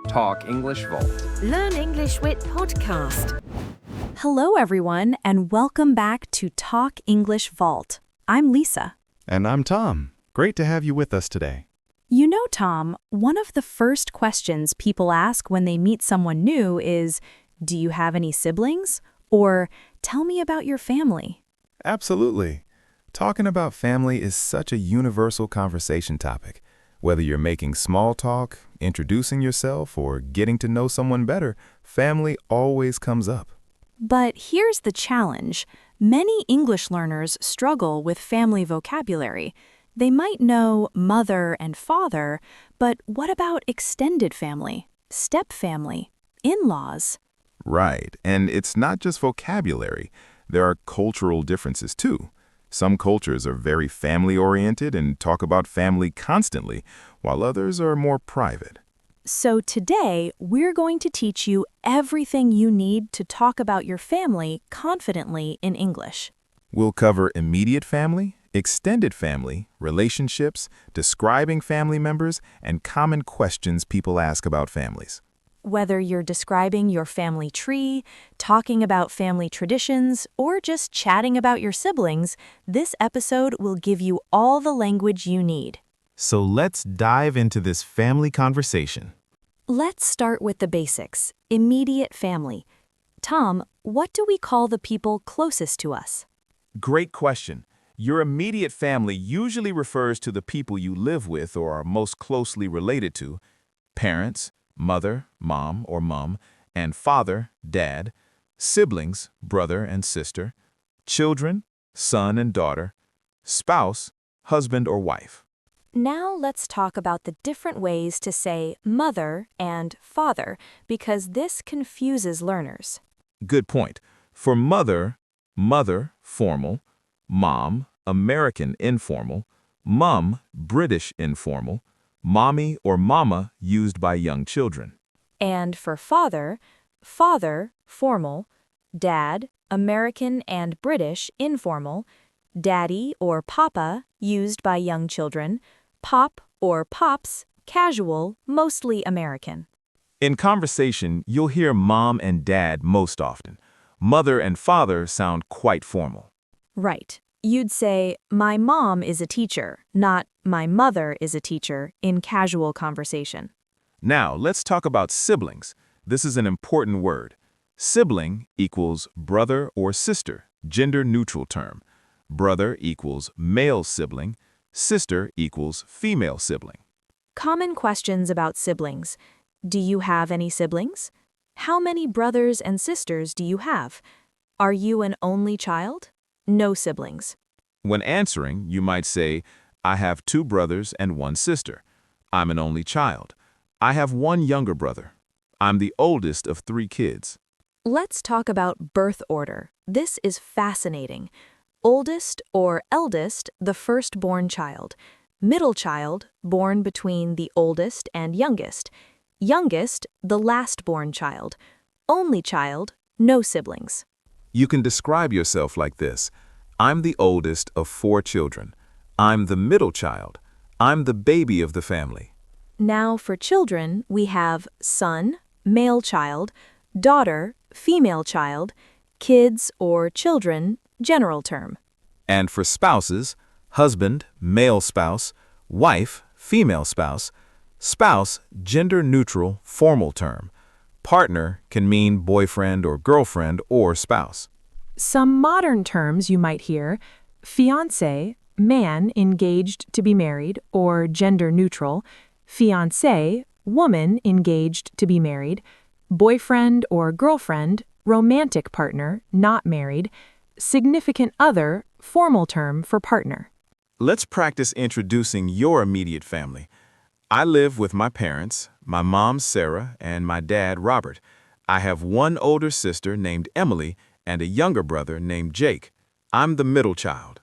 Talk English Vault. Learn English with podcast. Hello, everyone, and welcome back to Talk English Vault. I'm Lisa. And I'm Tom. Great to have you with us today. You know, Tom, one of the first questions people ask when they meet someone new is, "Do you have any siblings?" Or, "Tell me about your family." Absolutely. Talking about family is such a universal conversation topic. Whether you're making small talk, introducing yourself, or getting to know someone better, family always comes up. But here's the challenge. Many English learners struggle with family vocabulary. They might know mother and father, but what about extended family, step family, in-laws? Right, and it's not just vocabulary. There are cultural differences too. Some cultures are very family-oriented and talk about family constantly, while others are more private. So today, we're going to teach you everything you need to talk about your family confidently in English. We'll cover immediate family, extended family, relationships, describing family members, and common questions people ask about families. Whether you're describing your family tree, talking about family traditions, or just chatting about your siblings, this episode will give you all the language you need. So let's dive into this family conversation. Let's start with the basics. Immediate family. Tom, what do we call the people closest to us? Great question. Your immediate family usually refers to the people you live with or are most closely related to: parents, mother, mom or mum, and father, dad, siblings, brother and sister, children, son and daughter, spouse, husband or wife. Now let's talk about the different ways to say mother and father, because this confuses learners. Good point. For mother, mother, formal; mom, American informal; mum, British informal; mommy or mama used by young children. And for father, father, formal; dad, American and British informal; daddy or papa used by young children; pop or pops, casual, mostly American. In conversation, you'll hear mom and dad most often. Mother and father sound quite formal. Right. You'd say, "My mom is a teacher," not "My mother is a teacher" in casual conversation. Now, let's talk about siblings. This is an important word. Sibling equals brother or sister, gender-neutral term. Brother equals male sibling, sister equals female sibling. Common questions about siblings. Do you have any siblings? How many brothers and sisters do you have? Are you an only child? No siblings. When answering, you might say, "I have 2 brothers and 1 sister. I'm an only child. I have 1 younger brother. I'm the oldest of 3 kids." Let's talk about birth order. This is fascinating. Oldest or eldest, the firstborn child. Middle child, born between the oldest and youngest. Youngest, the lastborn child. Only child, no siblings. You can describe yourself like this: I'm the oldest of 4 children. I'm the middle child. I'm the baby of the family. Now for children, we have son, male child; daughter, female child; kids or children, general term. And for spouses, husband, male spouse; wife, female spouse; spouse, gender-neutral, formal term. Partner can mean boyfriend or girlfriend or spouse. Some modern terms you might hear: fiancé, man engaged to be married or gender neutral; fiancée, woman engaged to be married; boyfriend or girlfriend, romantic partner, not married; significant other, formal term for partner. Let's practice introducing your immediate family. I live with my parents, my mom Sarah and my dad Robert. I have 1 older sister named Emily and a younger brother named Jake. I'm the middle child.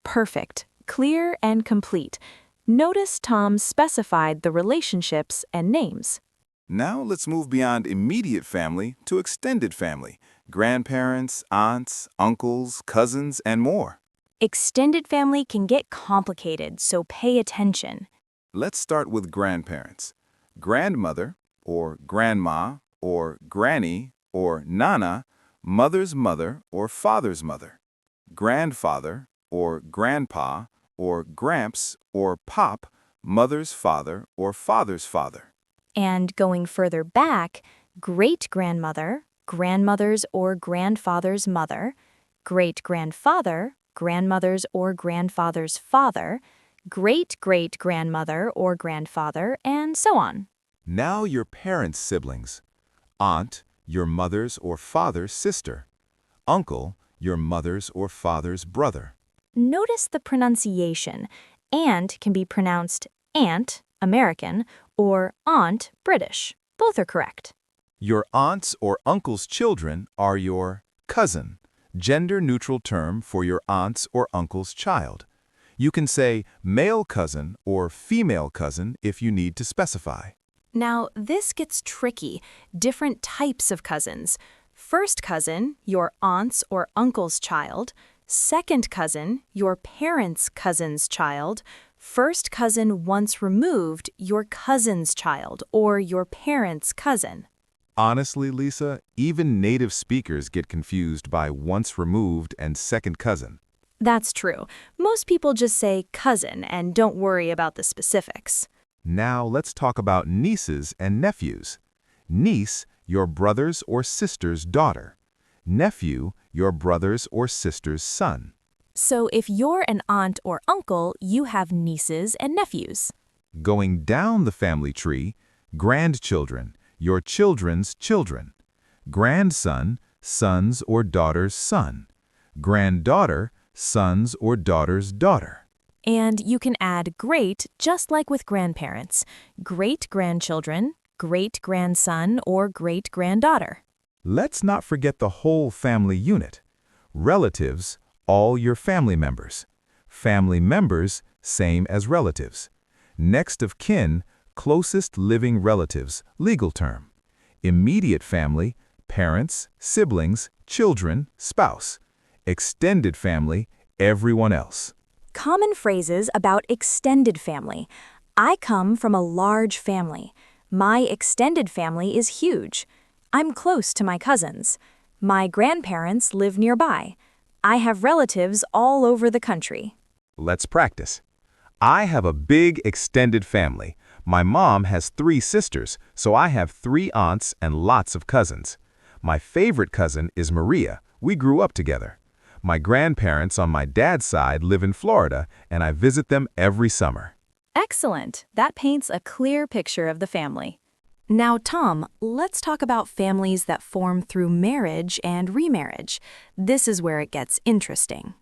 Perfect. Clear and complete. Notice Tom specified the relationships and names. Now let's move beyond immediate family to extended family: grandparents, aunts, uncles, cousins, and more. Extended family can get complicated, so pay attention. Let's start with grandparents. Grandmother, or grandma, or granny, or nana, mother's mother or father's mother. Grandfather, or grandpa, or gramps, or pop, mother's father or father's father. And going further back, great-grandmother, grandmother's or grandfather's mother, great-grandfather, grandmother's or grandfather's father, great-great-grandmother or grandfather, and so on. Now your parents' siblings. Aunt, your mother's or father's sister. Uncle, your mother's or father's brother. Notice the pronunciation. Aunt can be pronounced aunt, American, or aunt, British. Both are correct. Your aunt's or uncle's children are your cousin, gender-neutral term for your aunt's or uncle's child. You can say male cousin or female cousin if you need to specify. Now, this gets tricky. Different types of cousins. First cousin, your aunt's or uncle's child. Second cousin, your parents' cousin's child. First cousin once removed, your cousin's child or your parents' cousin. Honestly, Lisa, even native speakers get confused by once removed and second cousin. That's true. Most people just say cousin and don't worry about the specifics. Now let's talk about nieces and nephews. Niece, your brother's or sister's daughter. Nephew, your brother's or sister's son. So if you're an aunt or uncle, you have nieces and nephews. Going down the family tree, grandchildren, your children's children. Grandson, son's or daughter's son. Granddaughter, son's or daughter's daughter. And you can add great just like with grandparents. Great-grandchildren, great-grandson, or great-granddaughter. Let's not forget the whole family unit. Relatives, all your family members. Family members, same as relatives. Next of kin, closest living relatives, legal term. Immediate family, parents, siblings, children, spouse. Extended family, everyone else. Common phrases about extended family. I come from a large family. My extended family is huge. I'm close to my cousins. My grandparents live nearby. I have relatives all over the country. Let's practice. I have a big extended family. My mom has 3 sisters, so I have 3 aunts and lots of cousins. My favorite cousin is Maria. We grew up together. My grandparents on my dad's side live in Florida, and I visit them every summer. Excellent. That paints a clear picture of the family. Now, Tom, let's talk about families that form through marriage and remarriage. This is where it gets interesting.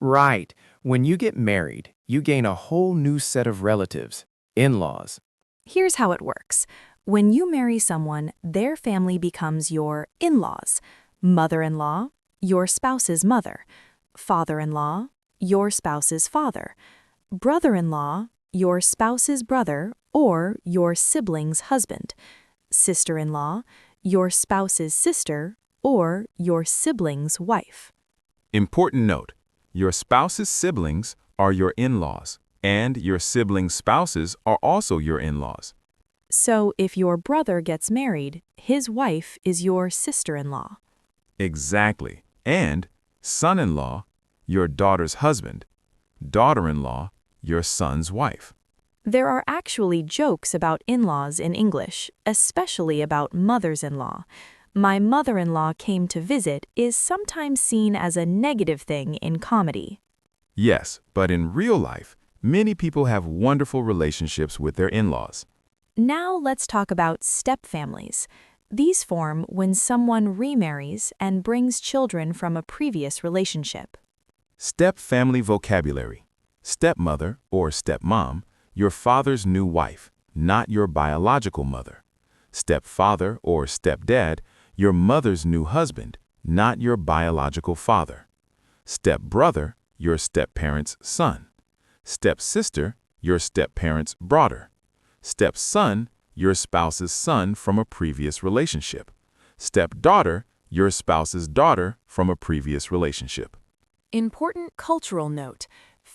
Right. When you get married, you gain a whole new set of relatives, in-laws. Here's how it works. When you marry someone, their family becomes your in-laws. Mother-in-law, your spouse's mother. Father-in-law, your spouse's father. Brother-in-law, your spouse's brother or your sibling's husband. Sister-in-law, your spouse's sister or your sibling's wife. Important note, your spouse's siblings are your in-laws, and your siblings' spouses are also your in-laws. So if your brother gets married, his wife is your sister-in-law. Exactly. And son-in-law, your daughter's husband. Daughter-in-law, your son's wife. There are actually jokes about in-laws in English, especially about mothers-in-law. My mother-in-law came to visit is sometimes seen as a negative thing in comedy. Yes, but in real life, many people have wonderful relationships with their in-laws. Now let's talk about step-families. These form when someone remarries and brings children from a previous relationship. Step-family vocabulary. Stepmother or stepmom, your father's new wife, not your biological mother. Stepfather or stepdad, your mother's new husband, not your biological father. Stepbrother, your stepparent's son. Stepsister, your stepparent's daughter. Stepson, your spouse's son from a previous relationship. Stepdaughter, your spouse's daughter from a previous relationship. Important cultural note.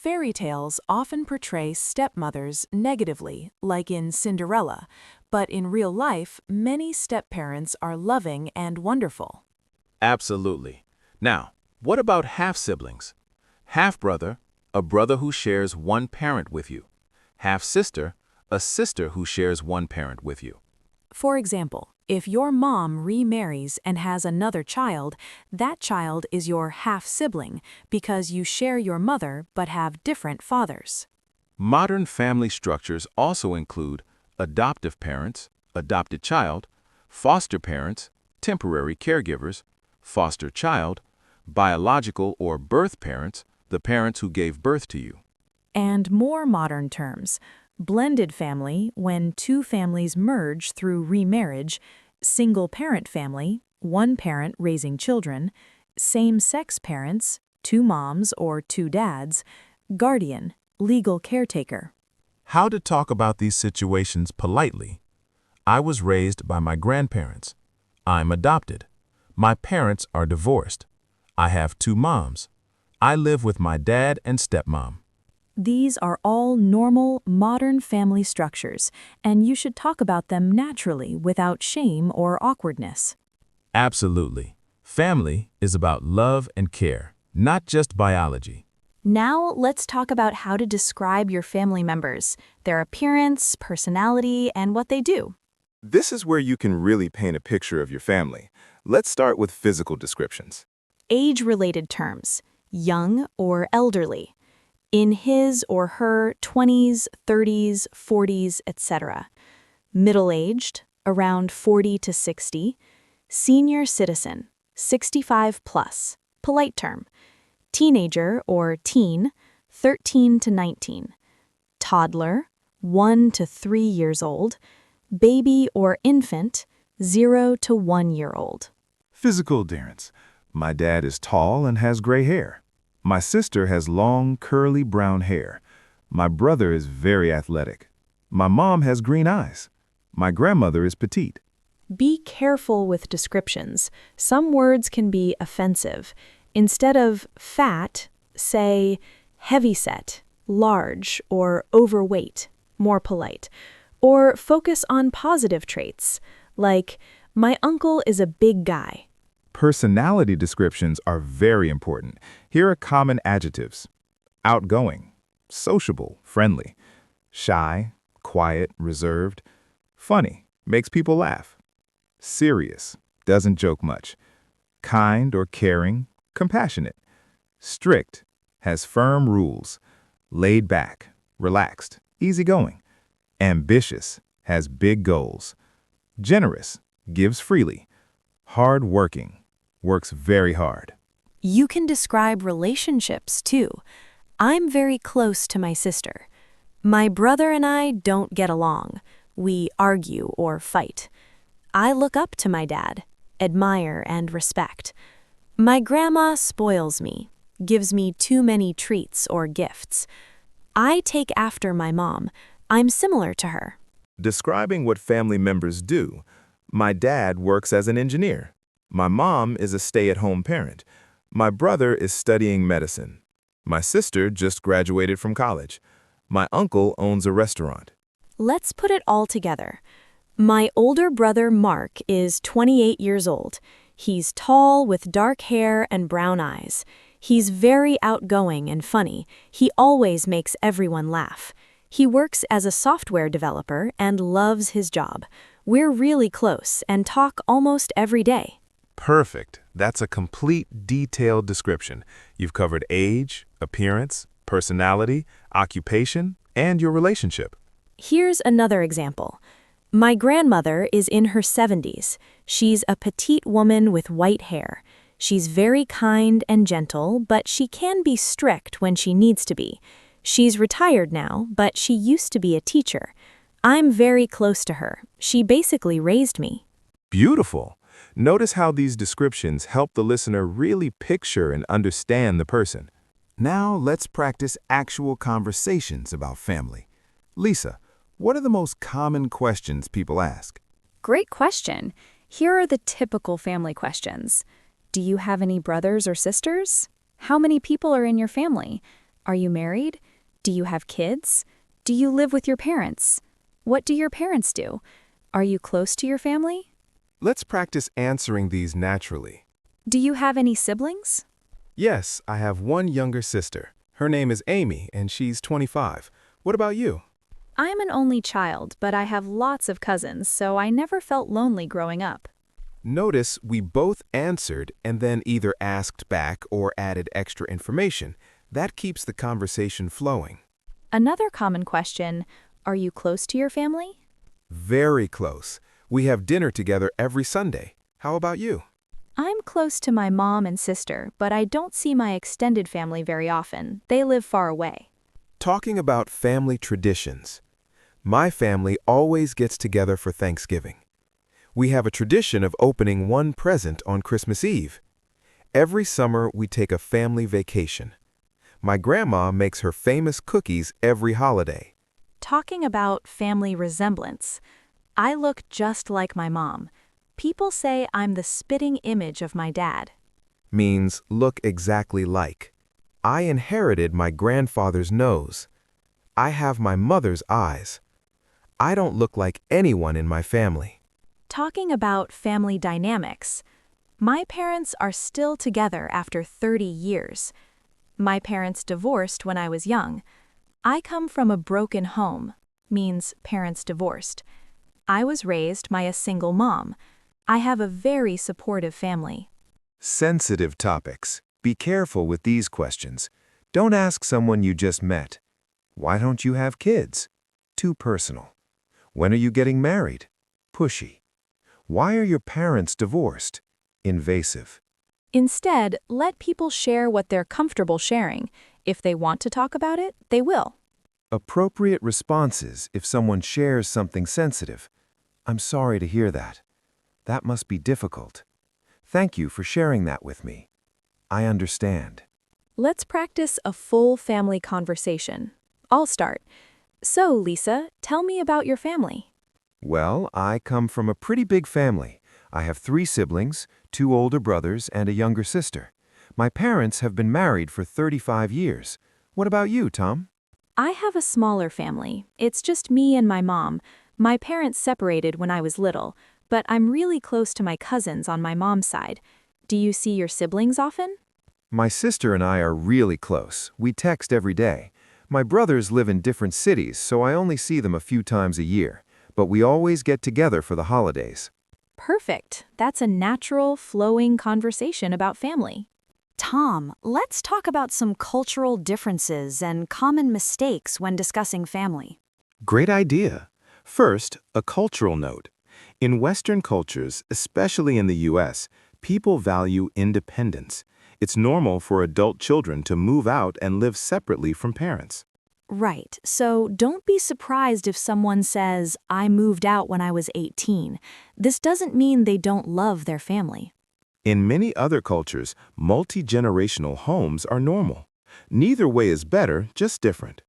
Fairy tales often portray stepmothers negatively, like in Cinderella, but in real life, many stepparents are loving and wonderful. Absolutely. Now, what about half-siblings? Half-brother, a brother who shares one parent with you. Half-sister, a sister who shares one parent with you. For example, if your mom remarries and has another child, that child is your half-sibling because you share your mother but have different fathers. Modern family structures also include adoptive parents, adopted child, foster parents, temporary caregivers, foster child, biological or birth parents, the parents who gave birth to you. And more modern terms, blended family when two families merge through remarriage, single-parent family, one parent raising children, same-sex parents, two moms or two dads, guardian, legal caretaker. How to talk about these situations politely. I was raised by my grandparents. I'm adopted. My parents are divorced. I have two moms. I live with my dad and stepmom. These are all normal, modern family structures, and you should talk about them naturally without shame or awkwardness. Absolutely. Family is about love and care, not just biology. Now let's talk about how to describe your family members, their appearance, personality, and what they do. This is where you can really paint a picture of your family. Let's start with physical descriptions. Age-related terms, young or elderly. In his or her 20s, 30s, 40s, etc. Middle-aged, around 40 to 60. Senior citizen, 65 plus, polite term. Teenager or teen, 13 to 19. Toddler, 1 to 3 years old. Baby or infant, 0 to 1 year old. Physical appearance. My dad is tall and has gray hair. My sister has long, curly brown hair. My brother is very athletic. My mom has green eyes. My grandmother is petite. Be careful with descriptions. Some words can be offensive. Instead of fat, say heavyset, large, or overweight, more polite. Or focus on positive traits, like, my uncle is a big guy. Personality descriptions are very important. Here are common adjectives: outgoing, sociable, friendly, shy, quiet, reserved, funny, makes people laugh, serious, doesn't joke much, kind or caring, compassionate, strict, has firm rules, laid back, relaxed, easygoing, ambitious, has big goals, generous, gives freely, hard-working, works very hard. You can describe relationships, too. I'm very close to my sister. My brother and I don't get along. We argue or fight. I look up to my dad, admire and respect. My grandma spoils me, gives me too many treats or gifts. I take after my mom. I'm similar to her. Describing what family members do. My dad works as an engineer. My mom is a stay-at-home parent. My brother is studying medicine. My sister just graduated from college. My uncle owns a restaurant. Let's put it all together. My older brother Mark is 28 years old. He's tall with dark hair and brown eyes. He's very outgoing and funny. He always makes everyone laugh. He works as a software developer and loves his job. We're really close and talk almost every day. Perfect. That's a complete, detailed description. You've covered age, appearance, personality, occupation, and your relationship. Here's another example. My grandmother is in her 70s. She's a petite woman with white hair. She's very kind and gentle, but she can be strict when she needs to be. She's retired now, but she used to be a teacher. I'm very close to her. She basically raised me. Beautiful. Notice how these descriptions help the listener really picture and understand the person. Now let's practice actual conversations about family. Lisa, what are the most common questions people ask? Great question. Here are the typical family questions. Do you have any brothers or sisters? How many people are in your family? Are you married? Do you have kids? Do you live with your parents? What do your parents do? Are you close to your family? Let's practice answering these naturally. Do you have any siblings? Yes, I have one younger sister. Her name is Amy, and she's 25. What about you? I'm an only child, but I have lots of cousins, so I never felt lonely growing up. Notice we both answered and then either asked back or added extra information. That keeps the conversation flowing. Another common question, are you close to your family? Very close. We have dinner together every Sunday. How about you? I'm close to my mom and sister, but I don't see my extended family very often. They live far away. Talking about family traditions. My family always gets together for Thanksgiving. We have a tradition of opening one present on Christmas Eve. Every summer, we take a family vacation. My grandma makes her famous cookies every holiday. Talking about family resemblance. I look just like my mom. People say I'm the spitting image of my dad. Means look exactly like. I inherited my grandfather's nose. I have my mother's eyes. I don't look like anyone in my family. Talking about family dynamics. My parents are still together after 30 years. My parents divorced when I was young. I come from a broken home, means parents divorced. I was raised by a single mom. I have a very supportive family. Sensitive topics. Be careful with these questions. Don't ask someone you just met. Why don't you have kids? Too personal. When are you getting married? Pushy. Why are your parents divorced? Invasive. Instead, let people share what they're comfortable sharing. If they want to talk about it, they will. Appropriate responses if someone shares something sensitive. I'm sorry to hear that. That must be difficult. Thank you for sharing that with me. I understand. Let's practice a full family conversation. I'll start. So, Lisa, tell me about your family. Well, I come from a pretty big family. I have 3 siblings, 2 older brothers, and a younger sister. My parents have been married for 35 years. What about you, Tom? I have a smaller family. It's just me and my mom. My parents separated when I was little, but I'm really close to my cousins on my mom's side. Do you see your siblings often? My sister and I are really close. We text every day. My brothers live in different cities, so I only see them a few times a year. But we always get together for the holidays. Perfect. That's a natural, flowing conversation about family. Tom, let's talk about some cultural differences and common mistakes when discussing family. Great idea. First, a cultural note. In Western cultures, especially in the U.S., people value independence. It's normal for adult children to move out and live separately from parents. Right, so don't be surprised if someone says, I moved out when I was 18. This doesn't mean they don't love their family. In many other cultures, multi-generational homes are normal. Neither way is better, just different.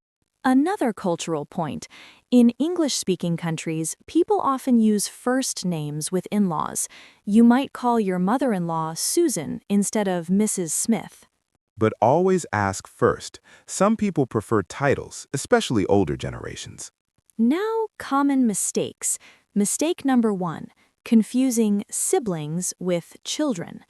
Another cultural point. In English-speaking countries, people often use first names with in-laws. You might call your mother-in-law Susan instead of Mrs. Smith. But always ask first. Some people prefer titles, especially older generations. Now, common mistakes. Mistake number 1, confusing siblings with children.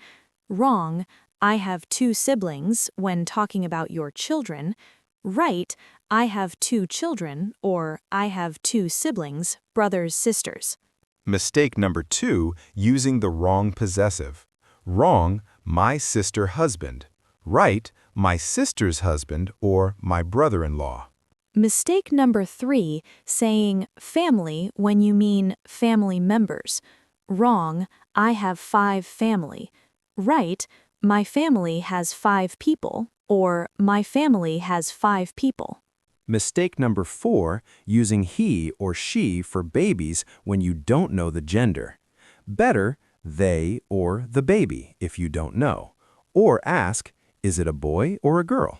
Wrong, I have 2 siblings when talking about your children. Right, I have 2 children, or I have 2 siblings, brothers, sisters. Mistake number 2, using the wrong possessive. Wrong, my sister husband. Right, my sister's husband or my brother-in-law. Mistake number 3, saying family when you mean family members. Wrong, I have 5 family. Right, my family has 5 people, or my family has 5 people. Mistake number 4, using he or she for babies when you don't know the gender. Better, they or the baby if you don't know. Or ask, is it a boy or a girl?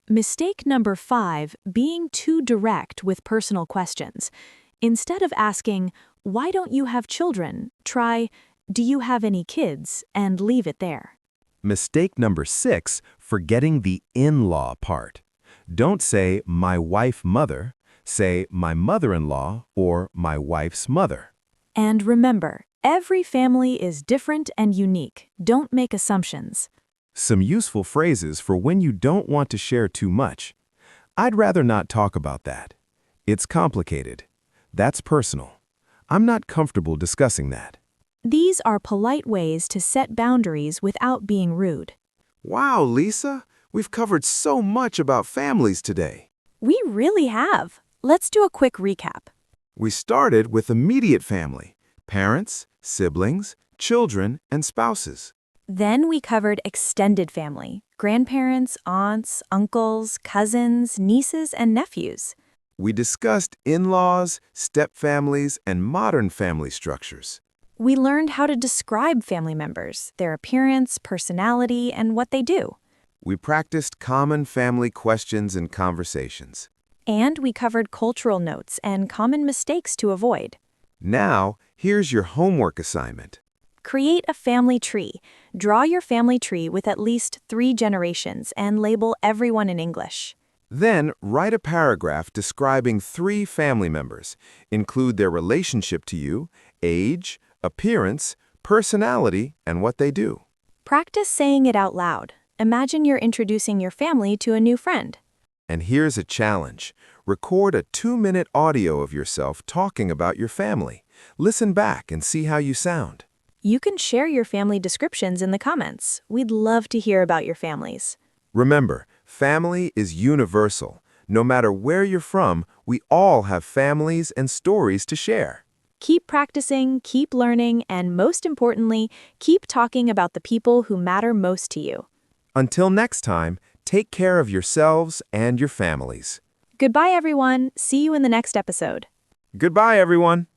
Mistake number 5, being too direct with personal questions. Instead of asking, why don't you have children, try, do you have any kids, and leave it there. Mistake number 6, forgetting the in-law part. Don't say my wife mother, say my mother-in-law or my wife's mother. And remember, every family is different and unique. Don't make assumptions. Some useful phrases for when you don't want to share too much. I'd rather not talk about that. It's complicated. That's personal. I'm not comfortable discussing that. These are polite ways to set boundaries without being rude. Wow, Lisa, we've covered so much about families today. We really have. Let's do a quick recap. We started with immediate family, parents, siblings, children, and spouses. Then we covered extended family, grandparents, aunts, uncles, cousins, nieces, and nephews. We discussed in-laws, step-families, and modern family structures. We learned how to describe family members, their appearance, personality, and what they do. We practiced common family questions and conversations. And we covered cultural notes and common mistakes to avoid. Now, here's your homework assignment. Create a family tree. Draw your family tree with at least 3 generations and label everyone in English. Then, write a paragraph describing 3 family members. Include their relationship to you, age, appearance, personality, and what they do. Practice saying it out loud. Imagine you're introducing your family to a new friend. And here's a challenge. Record a 2-minute audio of yourself talking about your family. Listen back and see how you sound. You can share your family descriptions in the comments. We'd love to hear about your families. Remember, family is universal. No matter where you're from, we all have families and stories to share. Keep practicing, keep learning, and most importantly, keep talking about the people who matter most to you. Until next time, take care of yourselves and your families. Goodbye, everyone. See you in the next episode. Goodbye, everyone.